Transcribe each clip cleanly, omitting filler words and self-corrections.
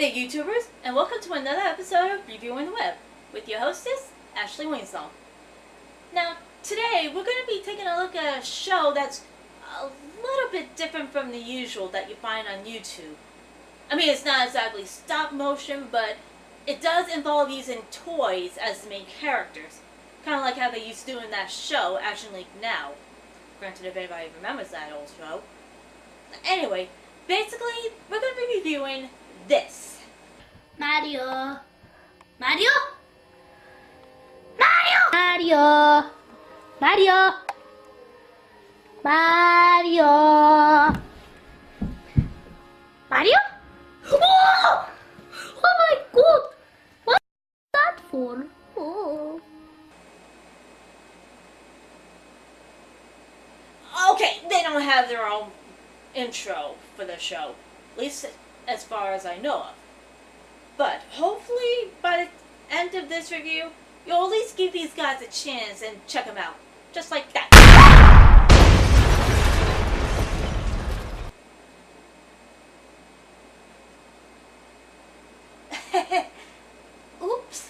Hey there, YouTubers, and welcome to another episode of Reviewing the Web with your hostess, Ashley Winslow. Now, today we're going to be taking a look at a show that's a little bit different from the usual that you find on YouTube. I mean, it's not exactly stop motion, but it does involve using toys as the main characters. Kind of like how they used to do in that show, Action League Now. Granted, if anybody remembers that old show. Anyway, basically, we're going to be reviewing this. Mario. Mario? Mario! Mario! Mario! Mario? Oh! Oh my god! What's that for? Oh. Okay, they don't have their own intro for the show. At least as far as I know of. But hopefully by the end of this review, you'll at least give these guys a chance and check them out. Just like that. Oops.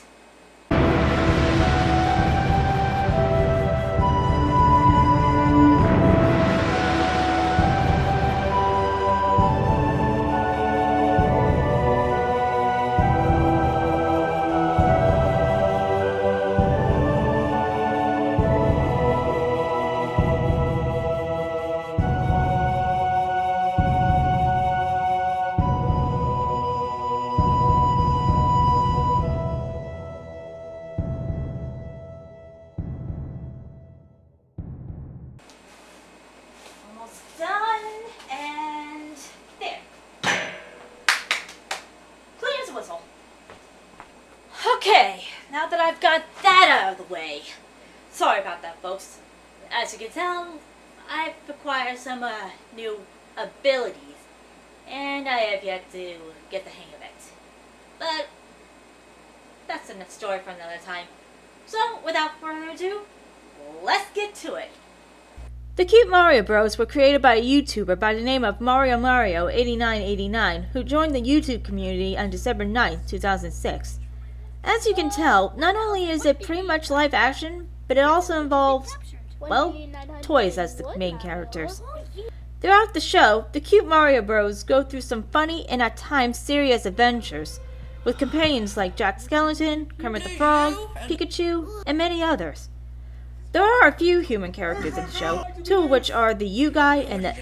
Almost done, and there. Clean as a whistle. Okay, now that I've got that out of the way. Sorry about that, folks. As you can tell, I've acquired some new abilities, and I have yet to get the hang of it. But that's a story for another time. So, without further ado, let's get to it. The Cute Mario Bros were created by a YouTuber by the name of Mario 8989, who joined the YouTube community on December 9th, 2006. As you can tell, not only is it pretty much live action, but it also involves, well, toys as the main characters. Throughout the show, the Cute Mario Bros go through some funny and at times serious adventures, with companions like Jack Skellington, Kermit the Frog, Pikachu, and many others. There are a few human characters in the show, two of which are the You guy and the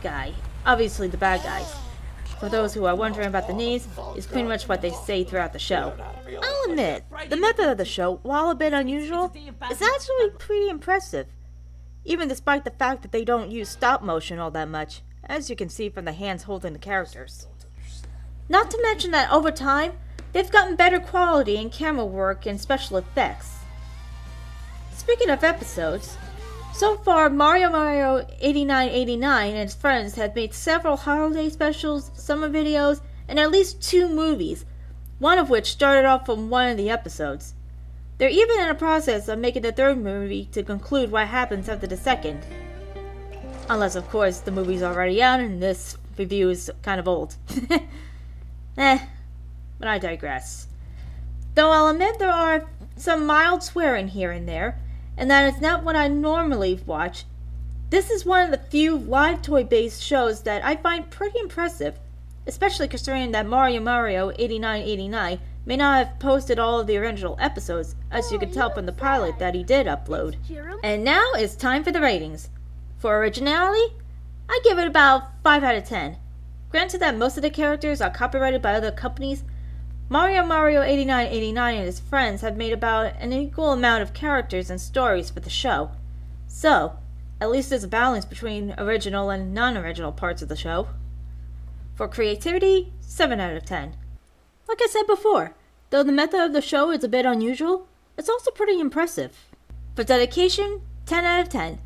guy, obviously the bad guys. For those who are wondering about the names, is pretty much what they say throughout the show. I'll admit, the method of the show, while a bit unusual, is actually pretty impressive, even despite the fact that they don't use stop motion all that much, as you can see from the hands holding the characters. Not to mention that over time, they've gotten better quality in camera work and special effects. Speaking of episodes, so far Mario 8989 and his friends have made several holiday specials, summer videos, and at least 2 movies, one of which started off from one of the episodes. They're even in the process of making the 3rd movie to conclude what happens after the 2nd. Unless, of course, the movie's already out and this review is kind of old. But I digress. Though I'll admit there are some mild swearing here and there, and that is not what I normally watch, this is one of the few live toy-based shows that I find pretty impressive, especially considering that Mario 8989 may not have posted all of the original episodes, as you can tell from the pilot that he did upload. And now it's time for the ratings. For originality, I give it about 5 out of 10. Granted that most of the characters are copyrighted by other companies, Mario 8989 and his friends have made about an equal amount of characters and stories for the show. So, at least there's a balance between original and non-original parts of the show. For creativity, 7 out of 10. Like I said before, though the method of the show is a bit unusual, it's also pretty impressive. For dedication, 10 out of 10.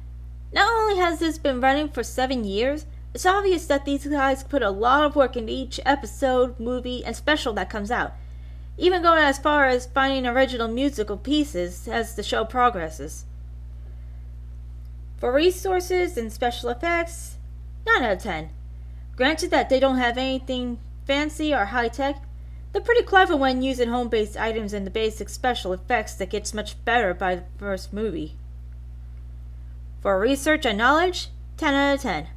Not only has this been running for 7 years, it's obvious that these guys put a lot of work into each episode, movie, and special that comes out, even going as far as finding original musical pieces as the show progresses. For resources and special effects, 9 out of 10. Granted that they don't have anything fancy or high-tech, They're pretty clever when using home-based items and the basic special effects that gets much better by the first movie. For research and knowledge, 10 out of 10.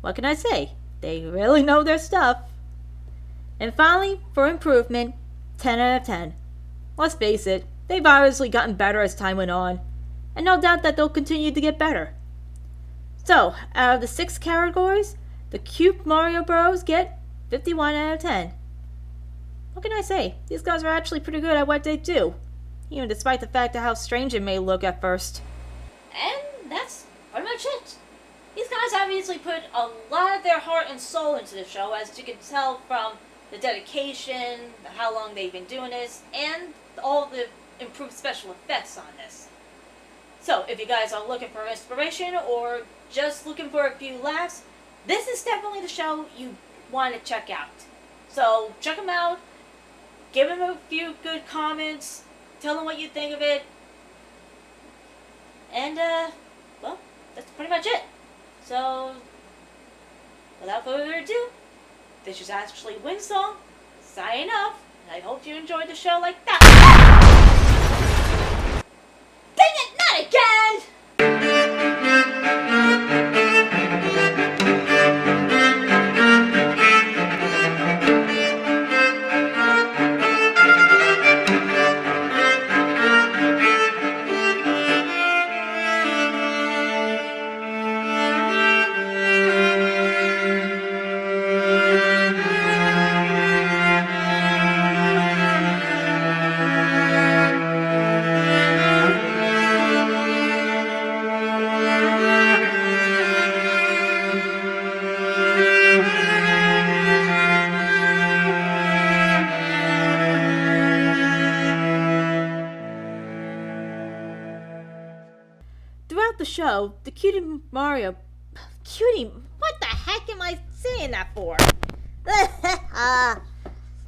What can I say? They really know their stuff. And finally, for improvement, 10 out of 10. Let's face it, they've obviously gotten better as time went on, and no doubt that they'll continue to get better. So, out of the 6 categories, the cute Mario Bros. Get 51 out of 10. What can I say? These guys are actually pretty good at what they do, even despite the fact of how strange it may look at first. And that's pretty much it. These guys obviously put a lot of their heart and soul into the show, as you can tell from the dedication, how long they've been doing this, and all the improved special effects on this. So, if you guys are looking for inspiration or just looking for a few laughs, this is definitely the show you want to check out. So, check them out, give them a few good comments, tell them what you think of it, and, well, that's pretty much it. So, without further ado, this is actually Winsong, signing off, and I hope you enjoyed the show like that. Dang it, not again! Throughout the show, the cutie Mario... Cutie... What the heck am I saying that for?